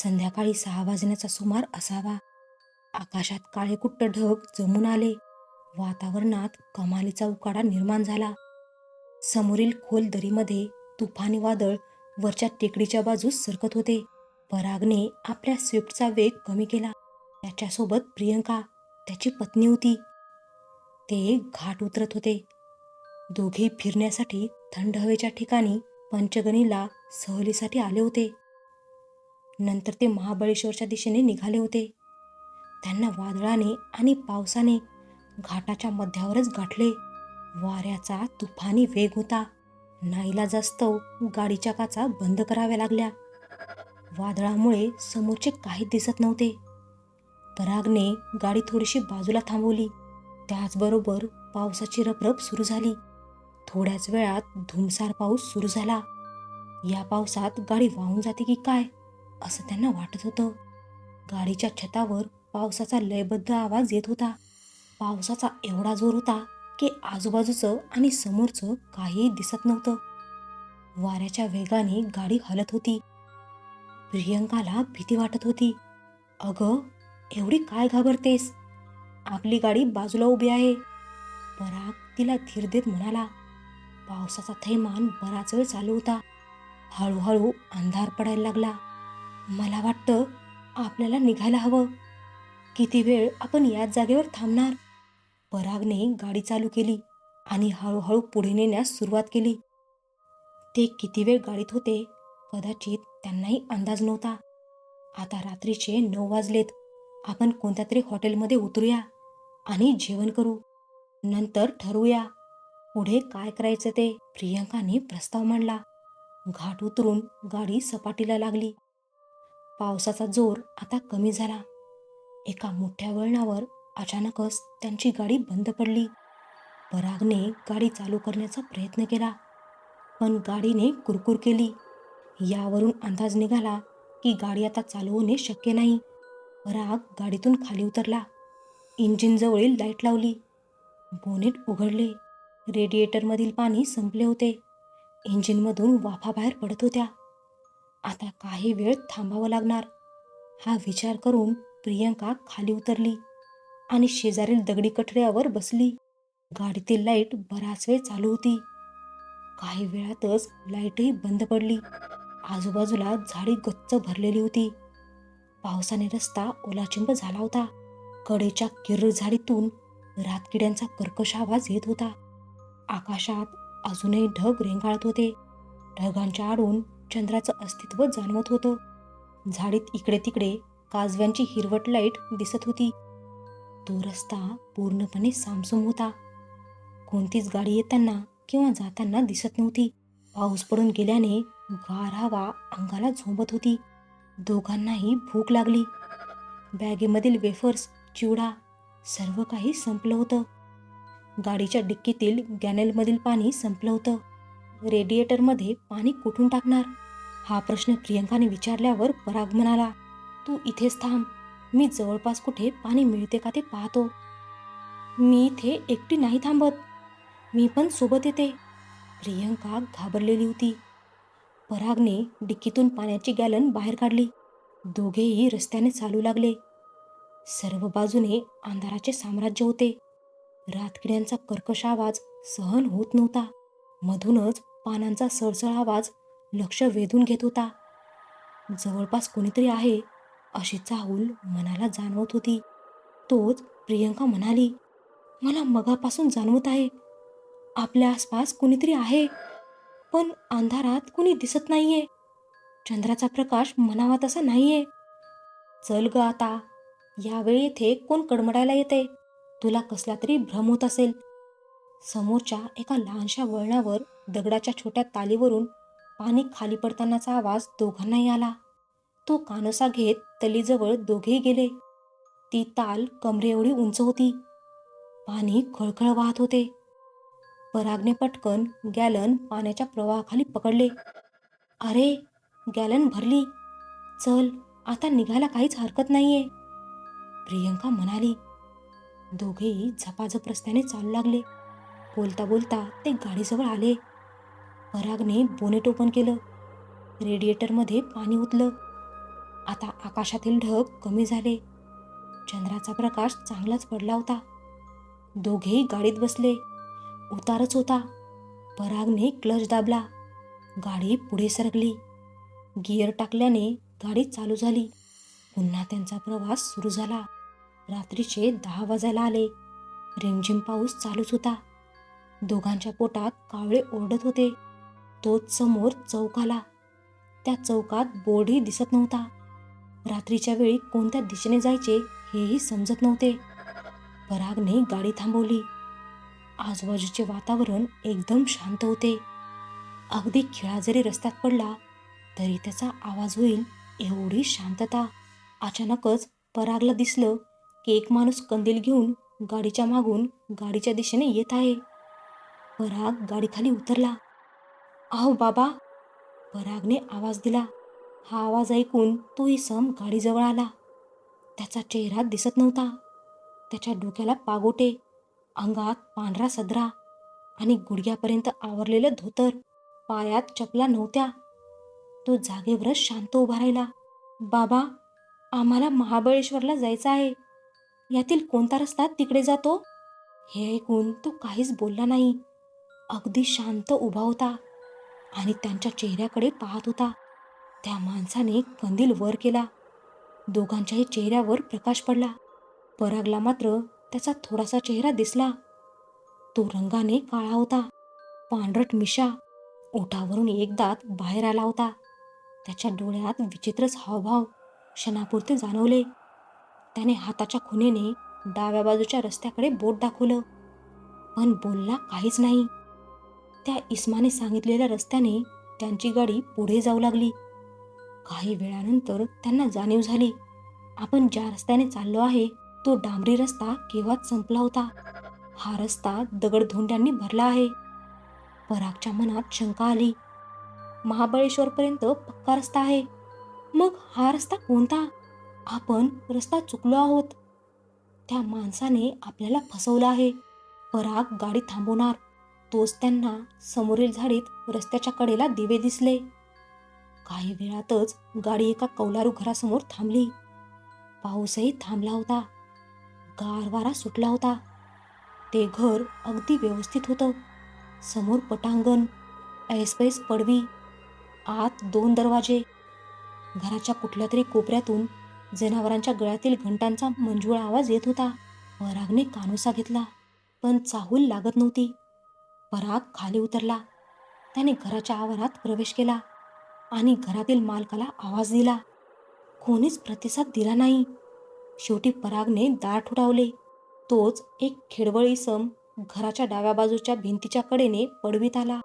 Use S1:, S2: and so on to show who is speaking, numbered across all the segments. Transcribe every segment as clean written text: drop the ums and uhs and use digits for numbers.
S1: संध्याकाळी 6 वाजण्याचा सुमार असावा. आकाशात काळेकुट्ट ढग जमून आले. वातावरणात कमालीचा उकाडा निर्माण झाला. समोरील खोल दरीमध्ये तुफानी वादळ वरच्या टेकडीच्या बाजूस सरकत होते. परागने आपल्या स्विफ्टचा वेग कमी केला. त्याच्यासोबत प्रियंका, त्याची पत्नी होती. ते घाट उतरत होते. दोघे फिरण्यासाठी थंड हवेच्या ठिकाणी पंचगणीला सहलीसाठी आले होते. नंतर ते महाबळेश्वरच्या दिशेने निघाले होते. त्यांना वादळाने आणि पावसाने घाटाच्या मध्यावरच गाठले. वाऱ्याचा तुफानी वेग होता. नाईलाजास्तव गाडीच्या काचा बंद कराव्या लागल्या. वादळामुळे समोरचे काही दिसत नव्हते. परागने गाडी थोडीशी बाजूला थांबवली. त्याचबरोबर पावसाची रपरप सुरू झाली. थोड्याच वेळात धुमसार पाऊस सुरू झाला. या पावसात गाडी वाहून जाते की काय असं त्यांना वाटत होतं. गाडीच्या छतावर पावसाचा लयबद्ध आवाज येत होता. पावसाचा एवढा जोर होता की आजूबाजूचं आणि समोरचं काहीही दिसत नव्हतं. वाऱ्याच्या वेगाने गाडी हलत होती. प्रियंकाला भीती वाटत होती. अगं, एवढी काय घाबरतेस? आपली गाडी बाजूला उभी आहे. पराग तिला धीर देत म्हणाला. पावसाचा थैमान बराच वेळ चालू होता. हळूहळू अंधार पडायला लागला. मला वाटतं आपल्याला निघायला हवं. किती वेळ आपण याच जागेवर थांबणार? परागने गाडी चालू केली आणि हळूहळू पुढे नेण्यास सुरुवात केली. ते किती वेळ गाडीत होते कदाचित त्यांनाही अंदाज नव्हता. आता रात्रीचे 9 वाजलेत. आपण कोणत्या तरी हॉटेलमध्ये उतरूया आणि जेवण करू. नंतर ठरवूया पुढे काय करायचं ते. प्रियंकाने प्रस्ताव मांडला. घाट उतरून गाडी सपाटीला लागली. पावसाचा जोर आता कमी झाला. एका मोठ्या वळणावर अचानकच त्यांची गाडी बंद पडली. परागने गाडी चालू करण्याचा प्रयत्न केला, पण गाडीने कुरकुर केली. यावरून अंदाज निघाला की गाडी आता चालू होणे शक्य नाही. पराग गाडीतून खाली उतरला. इंजिनजवळील लाईट लावली. बोनेट उघडले. रेडिएटरमधील पाणी संपले होते. इंजिनमधून वाफा बाहेर पडत होत्या. आता काही वेळ थांबावं लागणार हा विचार करून प्रियंका खाली उतरली आणि शेजारील दगडी कठड्यावर बसली. गाडीतील लाईट बराच वेळ चालू होती. काही वेळातच लाईटही बंद पडली. आजूबाजूला झाडी गच्च भरलेली होती. पावसाने रस्ता ओलाचिंब झाला होता. कडेच्या किर्र झाडीतून रातकिड्यांचा कर्कश आवाज येत होता. आकाशात अजूनही ढग रेंगाळत होते. ढगांच्या आडून चंद्राचं अस्तित्व जाणवत होतं. झाडीत इकडे तिकडे काजव्यांची हिरवट लाईट दिसत होती. तो रस्ता पूर्णपणे सामसूम होता. कोणतीच गाडी येताना किंवा जाताना दिसत नव्हती. पाऊस पडून गेल्याने गार हवा अंगाला झोंबत होती. दोघांनाही भूक लागली. बॅगेमधील वेफर्स, चिवडा सर्व काही संपलं होतं. गाडीच्या डिक्कीतील गॅनेलमधील पाणी संपलं होतं. रेडिएटरमध्ये पाणी कुठून टाकणार हा प्रश्न प्रियंकाने विचारल्यावर पराग म्हणाला, तू इथेच थांब. मी जवळपास कुठे पाणी मिळते का ते पाहतो. मी इथे एकटी नाही थांबत. मी पण सोबत येते. प्रियंका घाबरलेली होती. परागने डिक्कीतून पाण्याची गॅलन बाहेर काढली. दोघेही रस्त्याने चालू लागले. सर्व बाजूने अंधाराचे साम्राज्य होते. रातकिड्यांचा कर्कश आवाज सहन होत नव्हता. मधूनच पानांचा सळसळ आवाज लक्ष वेधून घेत होता. जवळपास कोणीतरी आहे अशी चाहूल मनाला जाणवत होती. तोच प्रियंका म्हणाली, मला मगापासून जाणवत आहे आपल्या आसपास कुणीतरी आहे, पण अंधारात कुणी दिसत नाहीये. चंद्राचा प्रकाश म्हणावा तसा नाहीये. चल ग आता, यावेळी येथे कोण कडमडायला येते. तुला कसला तरी भ्रम होत असेल. समोरच्या एका लहानशा वळणावर दगडाच्या छोट्या तालीवरून पाणी खाली पडतानाचा आवाज दोघांनाही आला. तो कानोसा घेत तलीजवळ दोघेही गेले. ती ताल कमरे एवढी उंच होती. पाणी खळखळ वाहत होते. परागने पटकन गॅलन पाण्याच्या प्रवाहाखाली पकडले. अरे, गॅलन भरली. चल, आता निघायला काहीच हरकत नाहीये, प्रियंका म्हणाली. दोघेही झपाझप रस्त्याने चालू लागले. बोलता बोलता ते गाडीजवळ आले. परागने बोनेट ओपन केलं. रेडिएटरमध्ये पाणी ओतलं. आता आकाशातील ढग कमी झाले. चंद्राचा प्रकाश चांगलाच पडला होता. दोघेही गाडीत बसले. उतारच होता. परागने क्लच दाबला. गाडी पुढे सरकली. गिअर टाकल्याने गाडी चालू झाली. पुन्हा त्यांचा प्रवास सुरू झाला. रात्रीचे 10 वाजायला आले. रिमझिम पाऊस चालूच होता. दोघांच्या पोटात कावळे ओरडत होते. तोच समोर चौक आला. त्या चौकात बोर्डही दिसत नव्हता. रात्रीच्या वेळी कोणत्या दिशेने जायचे हेही समजत नव्हते. परागने गाडी थांबवली. आजूबाजूचे वातावरण एकदम शांत होते. अगदी खिळा जरी रस्त्यात पडला तरी त्याचा आवाज होईल एवढी शांतता. अचानकच परागला दिसलं की एक माणूस कंदील घेऊन गाडीच्या मागून गाडीच्या दिशेने येत आहे. पराग गाडीखाली उतरला. "अहो बाबा!" परागने आवाज दिला. हा आवाज ऐकून तो इसम गाडीजवळ आला. त्याचा चेहरा दिसत नव्हता. त्याच्या डोक्याला पागोटे, अंगात पांढरा सदरा आणि गुडघ्यापर्यंत आवरलेलं धोतर. पायात चपला नव्हत्या. तो जागेवरच शांत उभा राहिला. "बाबा, आम्हाला महाबळेश्वरला जायचं आहे. यातील कोणता रस्ता तिकडे जातो?" हे ऐकून तो काहीच बोलला नाही. अगदी शांत उभा होता आणि त्यांच्या चेहऱ्याकडे पाहत होता. त्या माणसाने कंदील वर केला. दोघांच्याही चेहऱ्यावर प्रकाश पडला. परागला मात्र त्याचा थोडासा चेहरा दिसला. तो रंगाने काळा होता. पांढरट मिशा, ओठावरून एक दात बाहेर आला होता. त्याच्या डोळ्यात विचित्रच हावभाव क्षणापुरते जाणवले. त्याने हाताच्या खुणेने डाव्या बाजूच्या रस्त्याकडे बोट दाखवलं, पण बोलला काहीच नाही. त्या इसमाने सांगितलेल्या रस्त्याने त्यांची गाडी पुढे जाऊ लागली. काही वेळानंतर त्यांना जाणीव झाली, आपण ज्या रस्त्याने चाललो आहे तो डांबरी रस्ता केव्हाच संपला होता. हा रस्ता दगडधोंड्यांनी भरला आहे. परागच्या मनात शंका आली. महाबळेश्वरपर्यंत पक्का रस्ता आहे, मग हा रस्ता कोणता? आपण रस्ता चुकलो आहोत. त्या माणसाने आपल्याला फसवलं आहे. पराग गाडी थांबवणार तोच त्यांना समोरील झाडीत रस्त्याच्या कडेला दिवे दिसले. काही वेळातच गाडी एका कौलारू घरासमोर थांबली. पाऊसही थांबला होता. गार वारा सुटला होता. ते घर अगदी व्यवस्थित होतं. समोर पटांगण, ऐसपैस पडवी, आत 2 दरवाजे. घराच्या कुठल्या तरी कोपऱ्यातून जनावरांच्या गळ्यातील घंटांचा मंजूळ आवाज येत होता. परागने कानोसा घेतला, पण चाहूल लागत नव्हती. पराग खाली उतरला. त्याने घराच्या आवारात प्रवेश केला आणि घरातील मालकाला आवाज दिला. कोणीच प्रतिसाद दिला नाही. शेवटी परागने दार ठोठावले. तोच एक खेडवळ इसम घराच्या डाव्या बाजूच्या भिंतीच्या कडेने पडवीत आला.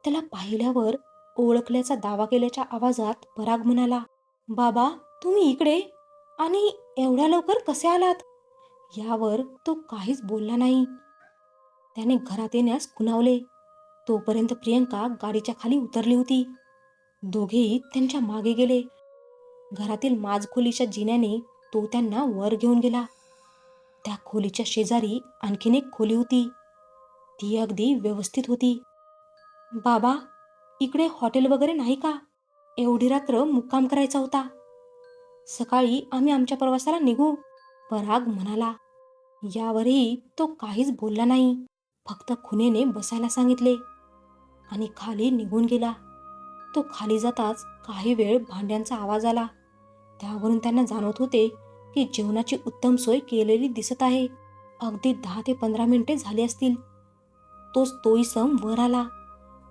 S1: त्याला पाहिल्यावर ओळखल्याचा दावा केल्याच्या आवाजात पराग म्हणाला, "बाबा, तुम्ही इकडे? आणि एवढ्या लवकर कसे आलात?" यावर तो काहीच बोलला नाही. त्याने घरात येण्यास खुणावले. तोपर्यंत प्रियंका गाडीच्या खाली उतरली होती. दोघेही त्यांच्या मागे गेले. घरातील माजखोलीच्या जिन्याने तो त्यांना वर घेऊन गेला. त्या खोलीच्या शेजारी आणखीन एक खोली होती. ती अगदी व्यवस्थित होती. "बाबा, इकडे हॉटेल वगैरे नाही का? एवढी रात्र मुक्काम करायचा होता. सकाळी आम्ही आमच्या प्रवासाला निघू," पराग म्हणाला. यावरही तो काहीच बोलला नाही. फक्त खुनेने बसायला सांगितले आणि खाली निघून गेला. तो खाली जाताच काही वेळ भांड्यांचा आवाज आला. त्यावरून त्यांना जाणवत होते की जेवणाची उत्तम सोय केलेली दिसत आहे. अगदी 10 ते 15 मिनिटे झाली असतील. तोच तो इसम वर आला.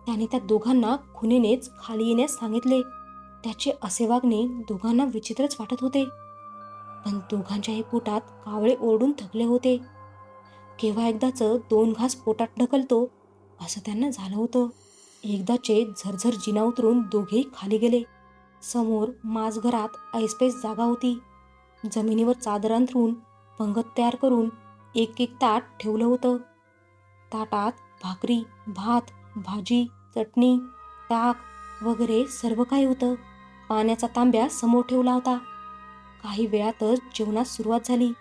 S1: त्याने त्या दोघांना खुनेनेच खाली येण्यास सांगितले. त्याचे असे वागणे दोघांना विचित्रच वाटत होते, पण दोघांच्याही पोटात कावळे ओरडून थकले होते. केव्हा एकदाचं 2 घास पोटात ढकलतो असं त्यांना झालं होतं. एकदाचे झरझर जिना उतरून दोघेही खाली गेले. समोर माझघरात ऐसपैस जागा होती. जमिनीवर चादर अंथरून पंगत तयार करून एक एक ताट ठेवलं होतं. ताटात भाकरी, भात, भाजी, चटणी, ताक वगैरे सर्व काही होतं. पाण्याचा तांब्या समोर ठेवला होता. काही वेळातच जेवणास सुरुवात झाली.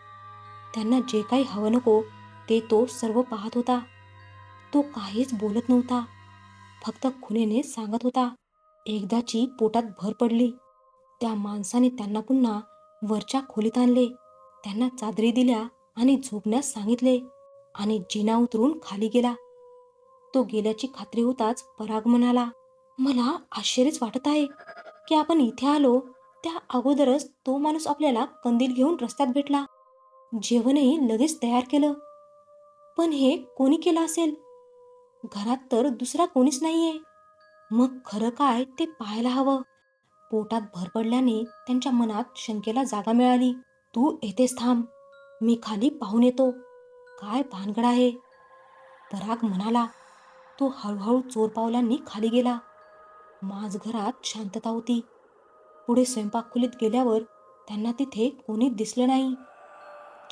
S1: त्यांना जे काही हवं नको ते तो सर्व पाहत होता. तो काहीच बोलत नव्हता. फक्त खुनेने सांगत होता. एकदाची पोटात भर पडली त्या माणसाने त्यांना पुन्हा वरच्या खोलीत आणले. त्यांना चादरी दिल्या आणि झोपण्यास सांगितले आणि जिना उतरून खाली गेला. तो गेल्याची खात्री होताच पराग म्हणाला, मला आश्चर्यच वाटत आहे की आपण इथे आलो त्या अगोदरच तो माणूस आपल्याला कंदील घेऊन रस्त्यात भेटला. जेवणही लगेच तयार केलं. पण हे कोणी केलं असेल? घरात तर दुसरा कोणीच नाहीये. मग खरं काय ते पाहायला हवं. पोटात भर पडल्याने त्यांच्या मनात शंकेला जागा मिळाली. तू येथेच थांब, मी खाली पाहून येतो काय भानगड आहे, पराग म्हणाला. तो हळूहळू चोर पावलांनी खाली गेला. माझघरात शांतता होती. पुढे स्वयंपाक खोलीत गेल्यावर त्यांना तिथे कोणी दिसलं नाही.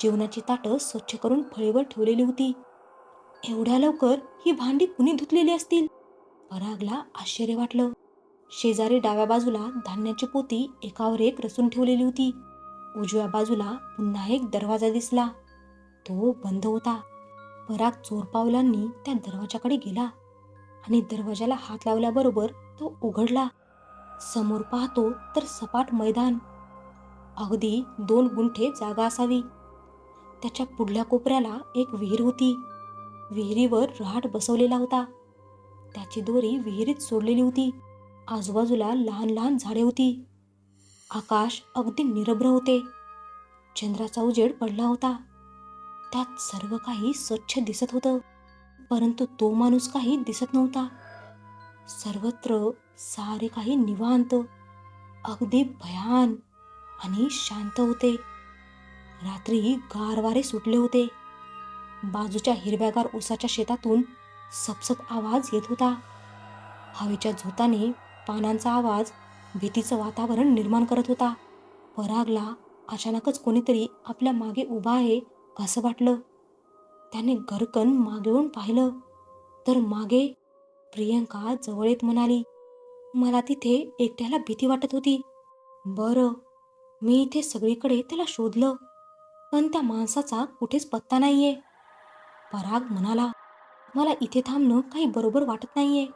S1: जेवणाची ताटं स्वच्छ करून फळीवर ठेवलेली होती. एवढ्या लवकर ही भांडी कुणी धुतलेली असतील? परागला आश्चर्य वाटलं. शेजारी डाव्या बाजूला धान्याची पोती एकावर एक रचून ठेवलेली होती. उजव्या बाजूला पुन्हा एक दरवाजा दिसला. तो बंद होता. पराग चोर पावलांनी त्या दरवाजाकडे गेला आणि दरवाजाला हात लावल्याबरोबर तो उघडला. समोर पाहतो तर सपाट मैदान. अगदी 2 गुंठे जागा असावी. त्याच्या पुढल्या कोपऱ्याला एक विहीर होती. विहिरीवर रहाट बसवलेला होता. त्याची दोरी विहिरीत सोडलेली होती. आजूबाजूला लहान लहान झाडे होती. आकाश अगदी निरभ्र होते. चंद्राचा उजेड पडला होता. त्यात सर्व काही स्वच्छ दिसत होतं. परंतु तो माणूस काही दिसत नव्हता. सर्वत्र सारे काही निवांत, अगदी भयान आणि शांत होते. रात्री गार वारे सुटले होते. बाजूच्या हिरव्यागार उसाच्या शेतातून सपसप आवाज येत होता. हवेच्या झोताने पानांचा आवाज भीतीचं वातावरण निर्माण करत होता. परागला अचानकच कोणीतरी आपल्या मागे उभा आहे असं वाटलं. त्याने घरकन मागे वळून पाहिलं तर मागे प्रियंका जवळ येत म्हणाली, मला तिथे एकट्याला भीती वाटत होती. बरं, मी इथे सगळीकडे त्याला शोधलं, पण त्या माणसाचा कुठेच पत्ता नाहीये. पराग म्हणाला, मला इथे थांबणं काही बरोबर वाटत नाहीये.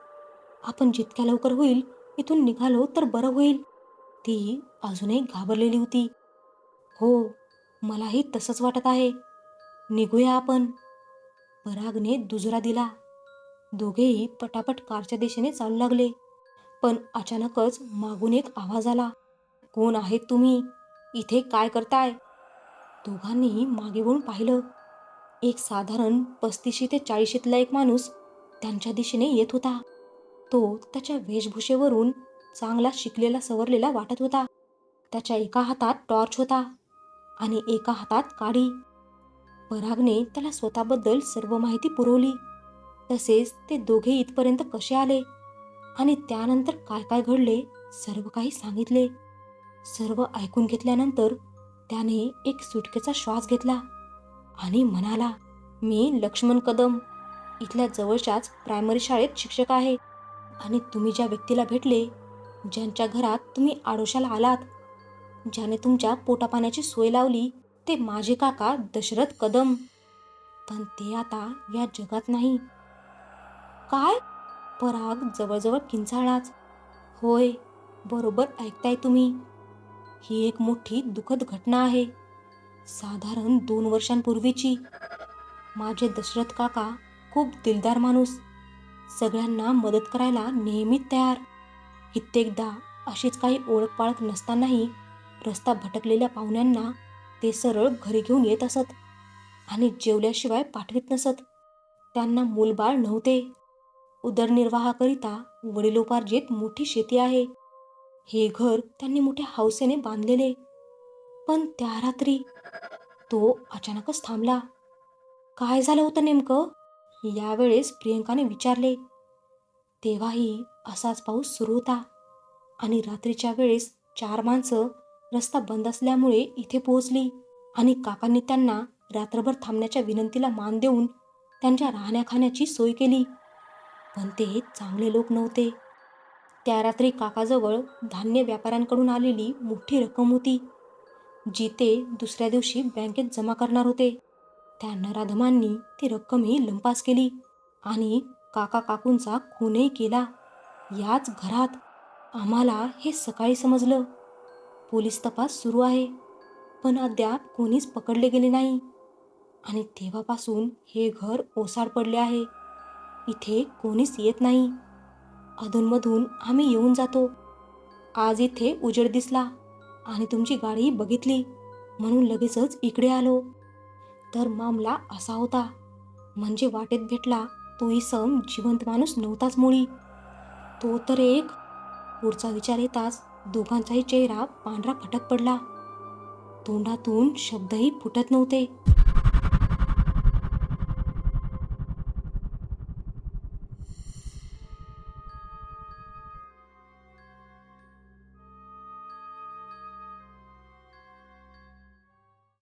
S1: आपण जितक्या लवकर होईल इथून निघालो तर बरं होईल. ती अजूनही घाबरलेली होती. हो, मलाही तसंच वाटत आहे. निघूया आपण. परागने दुजरा दिला. दोघेही पटापट कारच्या दिशेने चालू लागले. पण अचानकच मागून एक आवाज आला, कोण आहेत तुम्ही? इथे काय करताय? दोघांनीही मागे वळून पाहिलं. एक साधारण 35 ते 40 एक माणूस त्यांच्या दिशेने येत होता. तो त्याच्या वेशभूषेवरून चांगला शिकलेला सवरलेला वाटत होता. त्याच्या एका हातात टॉर्च होता आणि एका हातात काडी. परागने त्याला स्वतःबद्दल सर्व माहिती पुरवली. तसेच ते दोघे इथपर्यंत कसे आले आणि त्यानंतर काय काय घडले सर्व काही सांगितले. सर्व ऐकून घेतल्यानंतर त्याने एक सुटकेचा श्वास घेतला आणि म्हणाला, मी लक्ष्मण कदम, इथल्या जवळच्याच प्रायमरी शाळेत शिक्षक आहे. आणि तुम्ही ज्या व्यक्तीला भेटले, ज्यांच्या घरात तुम्ही आडोशाला आलात, ज्याने तुमच्या पोटापाण्याची सोय लावली, ते माझे काका दशरथ कदम. पण ते आता या जगात नाही. काय? पराग जवळजवळ किंचाळलाच. होय, बरोबर ऐकताय तुम्ही. ही एक मोठी दुःखद घटना आहे. साधारण 2 वर्षांपूर्वीची. माझे दशरथ काका खूप दिलदार माणूस, सगळ्यांना मदत करायला नेहमीच तयार. कित्येकदा अशीच काही ओळख पाळख नसतानाही रस्ता भटकलेल्या पाहुण्यांना ते सरळ घरी घेऊन येत असत आणि जेवल्याशिवाय पाठवित नसत. त्यांना मूलबाळ नव्हते. उदरनिर्वाहाकरिता वडिलोपार्जित मोठी शेती आहे. हे घर त्यांनी मोठ्या हौसेने बांधलेले. पण त्या रात्री तो अचानकच थांबला. काय झालं होतं नेमकं? यावेळेस प्रियंकाने विचारले. तेव्हाही असाच पाऊस सुरू होता आणि रात्रीच्या वेळेस 4 माणसं रस्ता बंद असल्यामुळे इथे पोहोचली आणि काकांनी त्यांना रात्रभर थांबण्याच्या विनंतीला मान देऊन त्यांच्या राहण्या खाण्याची सोय केली. पण ते चांगले लोक नव्हते. त्या रात्री काकाजवळ धान्य व्यापाऱ्यांकडून आलेली मोठी रक्कम होती, जी ते दुसऱ्या दिवशी बँकेत जमा करणार होते. त्या नराधमांनी ती रक्कमही लंपास केली आणि काका काकूंचा खूनही केला याच घरात. आम्हाला हे सकाळी समजलं. पोलीस तपास सुरू आहे, पण अद्याप कोणीच पकडले गेले नाही. आणि तेव्हापासून हे घर ओसाड पडले आहे. इथे कोणीच येत नाही. अधूनमधून आम्ही येऊन जातो. आज इथे उजेड दिसला आणि तुमची गाडी बघितली म्हणून लगेचच इकडे आलो. तर मामला असा होता. म्हणजे वाटेत भेटला तो इसम जिवंत माणूस नव्हताच मुळी. तो तर एक. पुढचा विचार येताच दोघांचाही चेहरा पांढरा फटक पडला. तोंडातून शब्दही फुटत नव्हते.